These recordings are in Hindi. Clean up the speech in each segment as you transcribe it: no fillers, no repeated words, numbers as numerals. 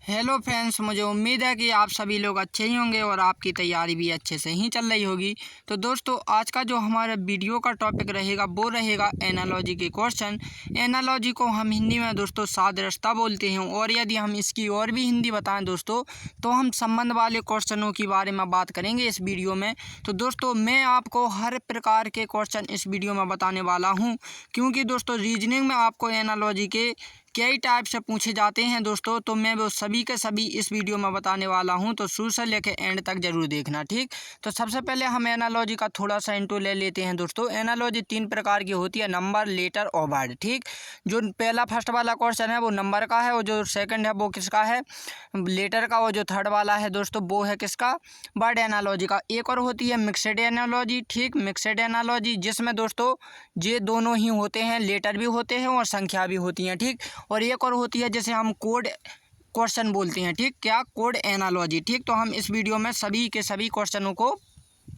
हेलो फ्रेंड्स, मुझे उम्मीद है कि आप सभी लोग अच्छे ही होंगे और आपकी तैयारी भी अच्छे से ही चल रही होगी। तो दोस्तों, आज का जो हमारा वीडियो का टॉपिक रहेगा वो रहेगा एनालॉजी के क्वेश्चन। एनालॉजी को हम हिंदी में दोस्तों साध रास्ता बोलते हैं, और यदि हम इसकी और भी हिंदी बताएं दोस्तों तो हम संबंध वाले क्वेश्चनों के बारे में बात करेंगे इस वीडियो में। तो दोस्तों, मैं आपको हर प्रकार के क्वेश्चन इस वीडियो में बताने वाला हूँ, क्योंकि दोस्तों रीजनिंग में आपको एनालॉजी के कई टाइप से पूछे जाते हैं दोस्तों। तो मैं वो सभी के सभी इस वीडियो में बताने वाला हूं, तो शुरू से लेकर एंड तक जरूर देखना, ठीक। तो सबसे पहले हम एनालॉजी का थोड़ा सा इंट्रो ले लेते हैं दोस्तों। एनालॉजी 3 प्रकार की होती है, नंबर, लेटर और वर्ड, ठीक। जो पहला फर्स्ट वाला क्वेश्चन है वो नंबर का है, और जो सेकंड है वो किसका है, लेटर का, और जो थर्ड वाला है दोस्तों वो है किसका, वर्ड एनालॉजी का। एक और होती है मिक्सड एनालॉजी, ठीक। मिक्सड एनालॉजी जिसमें दोस्तों ये दोनों ही होते हैं, लेटर भी होते हैं और संख्या भी होती हैं, ठीक। और एक और होती है जिसे हम कोड क्वेश्चन बोलते हैं, ठीक। क्या, कोड एनालॉजी, ठीक। तो हम इस वीडियो में सभी के सभी क्वेश्चनों को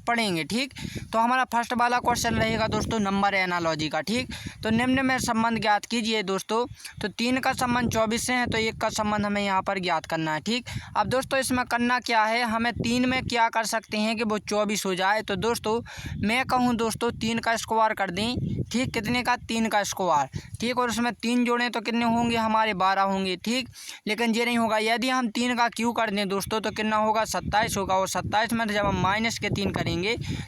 पढ़ेंगे, ठीक। तो हमारा फर्स्ट वाला क्वेश्चन रहेगा दोस्तों नंबर एनालॉजी का, ठीक। तो निम्न में संबंध ज्ञात कीजिए दोस्तों। तो 3 का संबंध 24 से है, तो 1 का संबंध हमें यहाँ पर ज्ञात करना है, ठीक। अब दोस्तों इसमें करना क्या है, हमें 3 में क्या कर सकते हैं कि वो 24 हो जाए। तो दोस्तों मैं कहूँ दोस्तों 3 का स्क्वायर कर दें, ठीक। कितने का, 3 का स्क्वायर, ठीक। और उसमें 3 जोड़ें तो कितने होंगे, हमारे 12 होंगे, ठीक। लेकिन ये नहीं होगा, यदि हम 3 का क्यू कर दें दोस्तों तो कितना होगा, 27 होगा। और 27 में जब हम माइनस के 3 करेंगे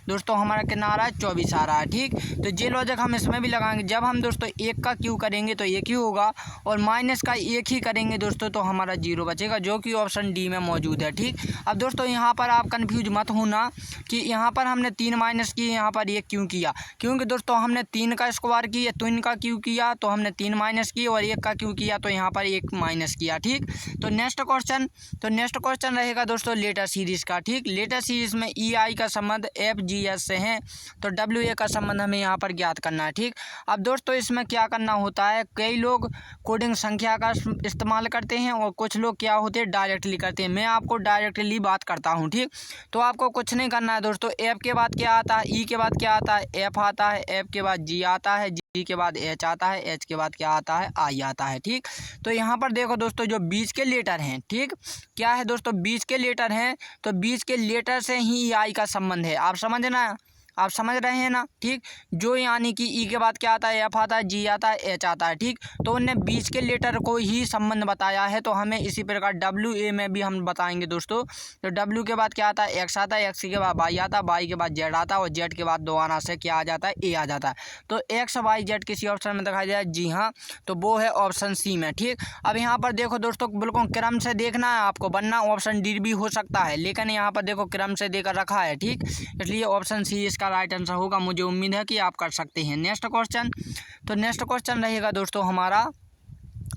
दोस्तों हमारा कितना आ रहा है, 24 आ रहा है, ठीक। तो ये लॉजिक हम इसमें भी लगाएंगे, जब हम दोस्तों 1 का क्यू करेंगे तो 1 ही होगा, और माइनस का 1 ही करेंगे दोस्तों तो हमारा 0 बचेगा, जो कि ऑप्शन डी में मौजूद है, ठीक। अब दोस्तों यहाँ पर आप कन्फ्यूज मत होना कि यहाँ पर हमने 3 माइनस किए, यहाँ पर 1 क्यों किया, क्योंकि दोस्तों हमने 3 का स्क्वायर किया, 3 का क्यू किया तो हमने 3 माइनस किए, और 1 का क्यू किया तो यहाँ पर 1 माइनस किया, ठीक। तो नेक्स्ट क्वेश्चन रहेगा दोस्तों लेटर सीरीज का, ठीक। लेटर सीरीज में ई आई का संबंध एफ जी एस से है, तो डब्ल्यू ए का संबंध हमें यहाँ पर ज्ञात करना है, ठीक। अब दोस्तों इसमें क्या करना होता है, कई लोग कोडिंग संख्या का इस्तेमाल करते हैं और कुछ लोग क्या होते हैं डायरेक्टली करते हैं। मैं आपको डायरेक्टली बात करता हूँ, ठीक। तो आपको कुछ नहीं करना है दोस्तों। एफ के बाद क्या आता है, ई के बाद क्या आता है, एफ आता है, एफ के बाद जी आता है, जी के बाद एच आता है, एच के बाद क्या आता है, आई आता है, ठीक। तो यहाँ पर देखो दोस्तों जो बीच के लेटर हैं, ठीक। क्या है दोस्तों, बीच के लेटर हैं, तो बीच के लेटर से ही आई का संबंध है। आप समझ रहे हैं ना, ठीक। जो यानी कि ई के बाद क्या आता है, एफ आता है, जी आता है, एच आता है, ठीक। तो उनने बीच के लेटर को ही संबंध बताया है, तो हमें इसी प्रकार डब्ल्यू ए में भी हम बताएंगे दोस्तों। तो डब्ल्यू के बाद क्या आता है, एक्स आता है, एक्स के बाद वाई आता है, वाई के बाद जेड आता है, और जेड के बाद दोबारा से क्या आ जाता है, ए आ जाता है। तो एक्स वाई जेड किसी ऑप्शन में दिखाई दिया है, जी हाँ, तो वो है ऑप्शन सी में, ठीक। अब यहाँ पर देखो दोस्तों बिल्कुल क्रम से देखना है आपको, वरना ऑप्शन डी भी हो सकता है, लेकिन यहाँ पर देखो क्रम से देकर रखा है, ठीक। इसलिए ऑप्शन सी इसका राइट आंसर होगा। मुझे उम्मीद है कि आप कर सकते हैं। नेक्स्ट क्वेश्चन, तो नेक्स्ट क्वेश्चन रहेगा दोस्तों हमारा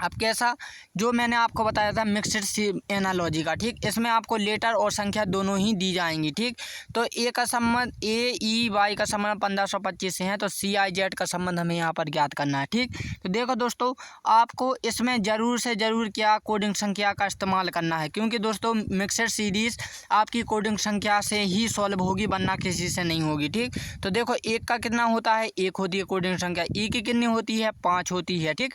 अब कैसा, जो मैंने आपको बताया था मिक्सड एनालॉजी का, ठीक। इसमें आपको लेटर और संख्या दोनों ही दी जाएंगी, ठीक। तो ए का संबंध ए ई वाई का संबंध 1525 से है, तो सी आई जेड का संबंध हमें यहाँ पर ज्ञात करना है, ठीक। तो देखो दोस्तों आपको इसमें ज़रूर से ज़रूर क्या कोडिंग संख्या का इस्तेमाल करना है, क्योंकि दोस्तों मिक्सड सीरीज आपकी कोडिंग संख्या से ही सॉल्व होगी, वरना किसी से नहीं होगी, ठीक। तो देखो 1 का कितना होता है, 1 होती है कोडिंग संख्या, ई की कितनी होती है, 5 होती है, ठीक।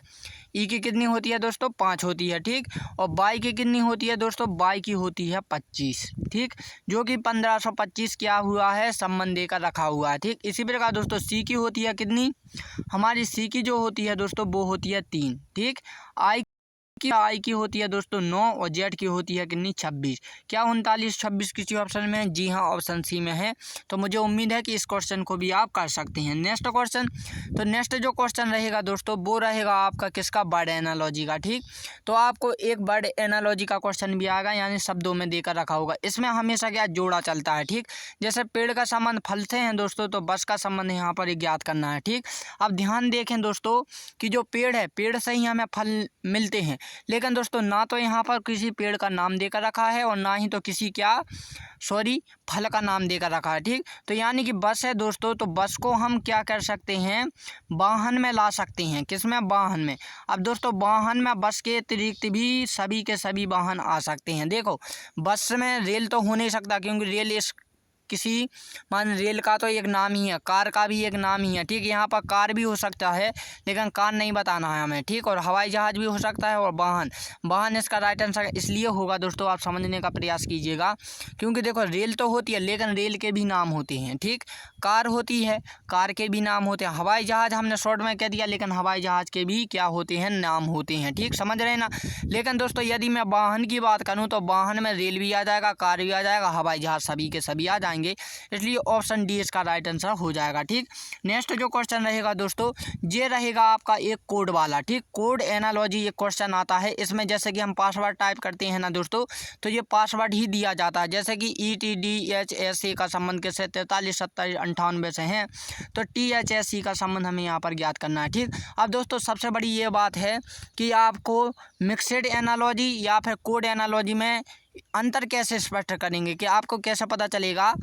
ई की कितनी होती है दोस्तों, 5 होती है, ठीक। और बाई की कितनी होती है दोस्तों, बाई की होती है 25, ठीक। जो कि 1525 क्या हुआ है, संबंध देकर रखा हुआ है, ठीक। इसी प्रकार दोस्तों सी की होती है कितनी, हमारी सी की जो होती है दोस्तों वो होती है 3, ठीक। आई की होती है दोस्तों 9, और जेड की होती है कितनी, 26। क्या 39 26 किसी ऑप्शन में है, जी हाँ ऑप्शन सी में है। तो मुझे उम्मीद है कि इस क्वेश्चन को भी आप कर सकते हैं। नेक्स्ट क्वेश्चन, तो नेक्स्ट जो क्वेश्चन रहेगा दोस्तों वो रहेगा आपका किसका, वर्ड एनालॉजी का, ठीक। तो आपको एक वर्ड एनालॉजी का क्वेश्चन भी आएगा, यानी शब्दों में देकर रखा होगा। इसमें हमेशा क्या जोड़ा चलता है, ठीक। जैसे पेड़ का संबंध फल से है दोस्तों, तो बस का संबंध यहाँ पर ज्ञात करना है, ठीक। अब ध्यान देखें दोस्तों कि जो पेड़ है, पेड़ से ही हमें फल मिलते हैं, लेकिन दोस्तों ना तो यहाँ पर किसी पेड़ का नाम देकर रखा है, और ना ही तो किसी फल का नाम देकर रखा है, ठीक। तो यानी कि बस है दोस्तों, तो बस को हम क्या कर सकते हैं, वाहन में ला सकते हैं, किसमें, वाहन में। अब दोस्तों वाहन में बस के अतिरिक्त भी सभी के सभी वाहन आ सकते हैं। देखो बस में रेल तो हो नहीं सकता, क्योंकि रेल इस किसी मान रेल का तो एक नाम ही है, कार का भी एक नाम ही है, ठीक। यहाँ पर कार भी हो सकता है लेकिन कार नहीं बताना है हमें, ठीक। और हवाई जहाज़ भी हो सकता है और वाहन इसका राइट आंसर इसलिए होगा दोस्तों, आप समझने का प्रयास कीजिएगा। क्योंकि देखो रेल तो होती है लेकिन रेल के भी नाम होते हैं, ठीक। कार होती है, कार के भी नाम होते हैं। हवाई जहाज़ हमने शॉर्ट में कह दिया लेकिन हवाई जहाज़ के भी क्या होते हैं, नाम होते हैं, ठीक। समझ रहे हैं ना। लेकिन दोस्तों यदि मैं वाहन की बात करूँ तो वाहन में रेल भी आ जाएगा, कार भी आ जाएगा, हवाई जहाज़ सभी के सभी आ जाएंगे, इसलिए ऑप्शन डी इसका राइट आंसर हो जाएगा, ठीक। नेक्स्ट जो क्वेश्चन रहेगा दोस्तों, ये रहेगा आपका एक कोड वाला, ठीक। कोड एनालॉजी एक क्वेश्चन आता है, इसमें जैसे कि हम पासवर्ड टाइप करते हैं ना दोस्तों, तो ये पासवर्ड ही दिया जाता है। जैसे कि ETDHSA का संबंध किससे 43 70 98 से है, तो THSC का संबंध हमें यहाँ पर ज्ञात करना है, ठीक। अब दोस्तों सबसे बड़ी ये बात है कि आपको मिक्सड एनालॉजी या फिर कोड एनालॉजी में अंतर कैसे स्पष्ट करेंगे, कि आपको कैसे पता चलेगा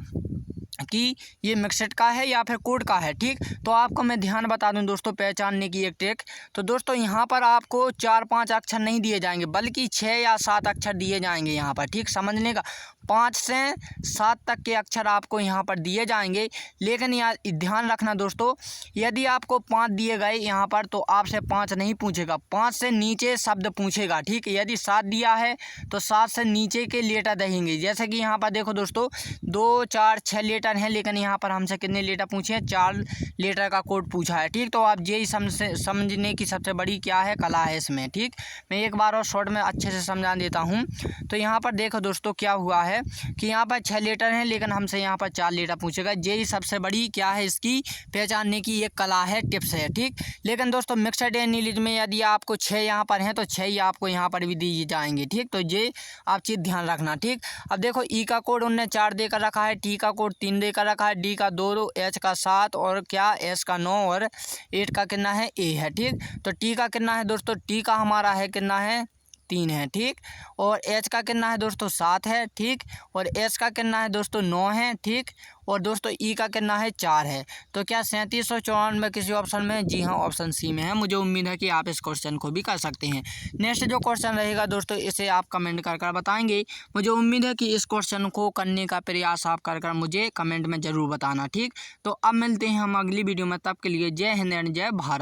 कि ये मिक्सड का है या फिर कोड का है, ठीक। तो आपको मैं ध्यान बता दूं दोस्तों पहचानने की एक ट्रिक। तो दोस्तों यहाँ पर आपको 4-5 अक्षर नहीं दिए जाएंगे बल्कि 6 या 7 अक्षर दिए जाएंगे यहाँ पर, ठीक। समझने का 5 से 7 तक के अक्षर आपको यहाँ पर दिए जाएंगे। लेकिन यहाँ ध्यान रखना दोस्तों, यदि आपको 5 दिए गए यहाँ पर तो आपसे 5 नहीं पूछेगा, 5 से नीचे शब्द पूछेगा, ठीक। यदि 7 दिया है तो 7 से नीचे के लेटर रहेंगे। जैसे कि यहाँ पर देखो दोस्तों 2 4 6 लेटर हैं, लेकिन यहाँ पर हमसे कितने लेटर पूछे हैं, 4 लेटर का कोड पूछा है, ठीक। तो आप यही समझने की सबसे बड़ी क्या है, कला है इसमें, ठीक। मैं एक बार और शॉर्ट में अच्छे से समझा देता हूँ। तो यहाँ पर देखो दोस्तों क्या हुआ है कि यहाँ पर 6 लेटर हैं लेकिन हमसे यहाँ पर 4 लेटर पूछेगा। यही सबसे बड़ी क्या है, इसकी पहचानने की एक कला है, टिप्स है, ठीक। लेकिन दोस्तों मिक्सड एनालिसिस में यदि आपको 6 यहाँ पर हैं तो 6 ही आपको यहाँ पर भी दिए जाएंगे, ठीक। तो ये आप चीज़ ध्यान रखना, ठीक। अब देखो ई का कोड उन्होंने 4 देकर रखा है, टी का कोड 3 देकर रखा है, डी का 2, एच का 7 और क्या एस का 9 और 8 का कितना है, ए है, ठीक। तो टी का कितना है दोस्तों, टी का हमारा है कितना है, 3 है, ठीक। और एच का कितना है दोस्तों, 7 है, ठीक। और एस का कितना है दोस्तों, 9 है, ठीक। और दोस्तों ई का कितना है, 4 है। तो क्या 3794 किसी ऑप्शन में, जी हाँ ऑप्शन सी में है। मुझे उम्मीद है कि आप इस क्वेश्चन को भी कर सकते हैं। नेक्स्ट जो क्वेश्चन रहेगा दोस्तों इसे आप कमेंट कर बताएंगे। मुझे उम्मीद है कि इस क्वेश्चन को करने का प्रयास आप कर मुझे कमेंट में ज़रूर बताना, ठीक। तो अब मिलते हैं हम अगली वीडियो में, तब के लिए जय हिंद एंड जय भारत।